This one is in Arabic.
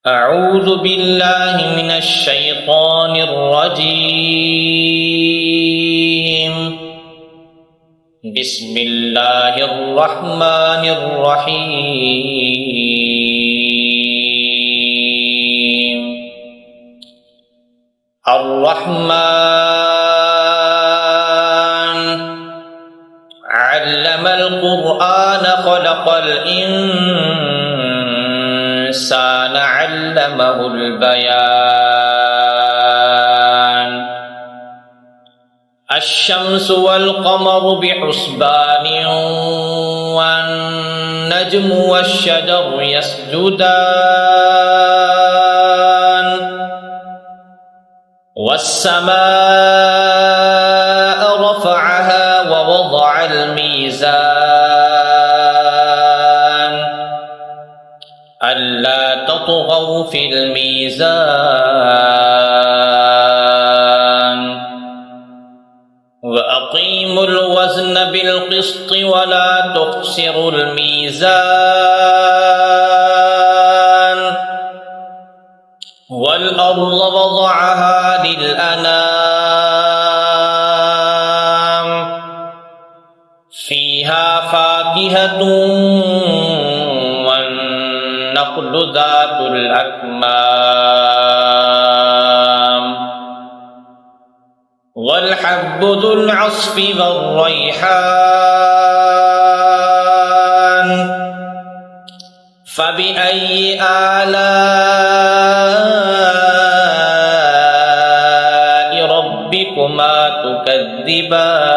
أعوذ بالله من الشيطان الرجيم. بسم الله الرحمن الرحيم. الرحمن علم القرآن خلق الإنسان علمه البيان. الشمس والقمر بحسبان والنجم والشجر يسجدان والسماء رفعها ووضع الميزان ألا تطغوا في الميزان وأقيموا الوزن بالقسط ولا تخسروا الميزان والأرض وضعها للأنام فيها فاكهة والنخل ذات الأكمام والحب ذو العصف والريحان فبأي آلاء ربكما تكذبان